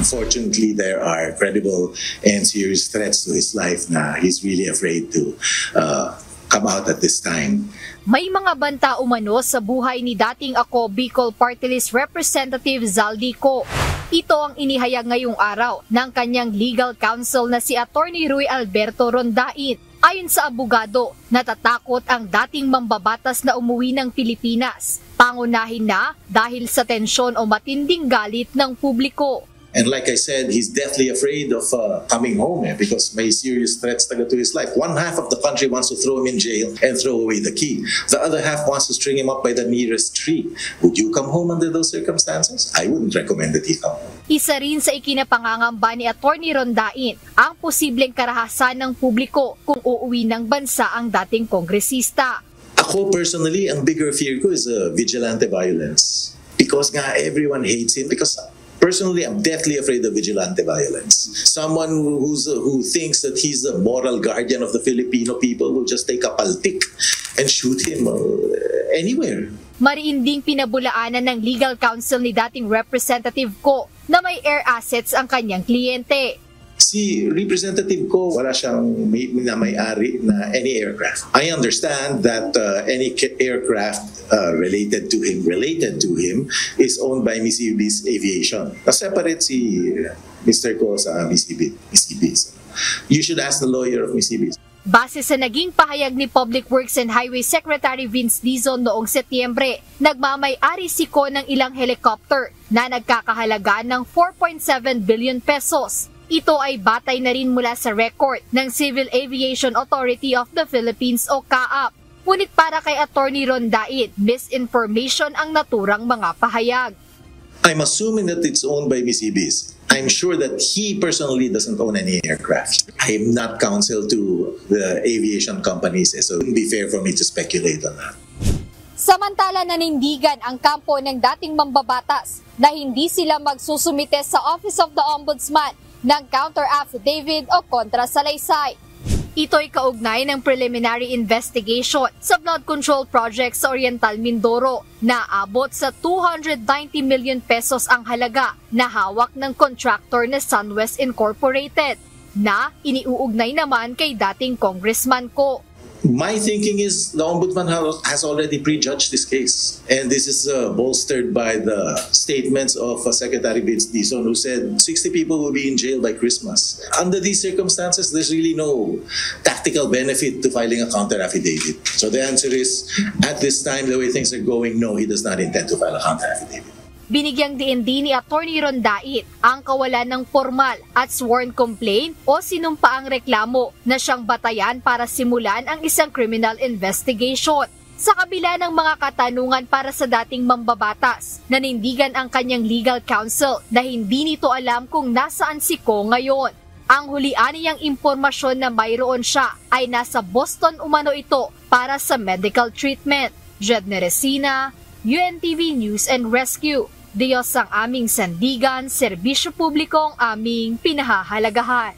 Unfortunately, there are credible and serious threats to his life na he's really afraid to come out at this time. May mga banta umano sa buhay ni dating Ako Bicol Party List Representative Zaldico. Ito ang inihayag ngayong araw ng kanyang legal counsel na si Attorney Rui Alberto Rondain. Ayon sa abogado, natatakot ang dating mambabatas na umuwi ng Pilipinas, pangunahin na dahil sa tensyon o matinding galit ng publiko. And like I said, he's deathly afraid of coming home because may serious threats to his life. One half of the country wants to throw him in jail and throw away the key. The other half wants to string him up by the nearest tree. Would you come home under those circumstances? I wouldn't recommend that he come home. Isa rin sa ikinapangangamba ni Attorney Rondain ang posibleng karahasan ng publiko kung uuwi ng bansa ang dating kongresista. Ako personally, ang bigger fear ko is vigilante violence. Because nga everyone hates him because personally, I'm deathly afraid of vigilante violence. Someone who thinks that he's the moral guardian of the Filipino people will just take a paltik and shoot him anywhere. Mariinding pinabulaanan ng legal counsel ni dating Representative Ko na may air assets ang kanyang kliyente. Si Representative Ko, wala siyang may-ari na any aircraft. I understand that any aircraft related to him is owned by Mississippi's Aviation. Separate si Mr. Ko sa Mississippi. You should ask the lawyer of Mississippi. Base sa naging pahayag ni Public Works and Highway Secretary Vince Dizon noong Setyembre, nagmamay-ari si Ko ng ilang helicopter na nagkakahalaga ng 4.7 billion pesos. Ito ay batay na rin mula sa record ng Civil Aviation Authority of the Philippines o CAAP. Ngunit para kay Attorney Rondain, misinformation ang naturang mga pahayag. I'm assuming that it's owned by Mississippi. I'm sure that he personally doesn't own any aircraft. I am not counsel to the aviation companies, so it wouldn't be fair for me to speculate on that. Samantala nanindigan ang kampo ng dating mambabatas na hindi sila magsusumite sa Office of the Ombudsman ng counter affidavit o kontra salaysay. Ito'y kaugnay ng preliminary investigation sa blood control project sa Oriental Mindoro na abot sa 290 million pesos ang halaga na hawak ng contractor na SunWest Incorporated na iniuugnay naman kay dating Congressman Ko. My thinking is the Ombudsman has already prejudged this case. And this is bolstered by the statements of Secretary Vince Dizon who said 60 people will be in jail by Christmas. Under these circumstances, there's really no tactical benefit to filing a counter affidavit. So the answer is, at this time, the way things are going, no, he does not intend to file a counter affidavit. Binigyang diin din ni Attorney Rondain ang kawalan ng formal at sworn complaint o sinumpaang reklamo na siyang batayan para simulan ang isang criminal investigation. Sa kabila ng mga katanungan para sa dating mambabatas, nanindigan ang kanyang legal counsel na hindi nito alam kung nasaan si Ko ngayon. Ang hulian niyang impormasyon na mayroon siya ay nasa Boston umano ito para sa medical treatment. Jedne Resina, UNTV News and Rescue. Diyos ang aming sandigan, serbisyo publiko ang aming pinahahalagahan.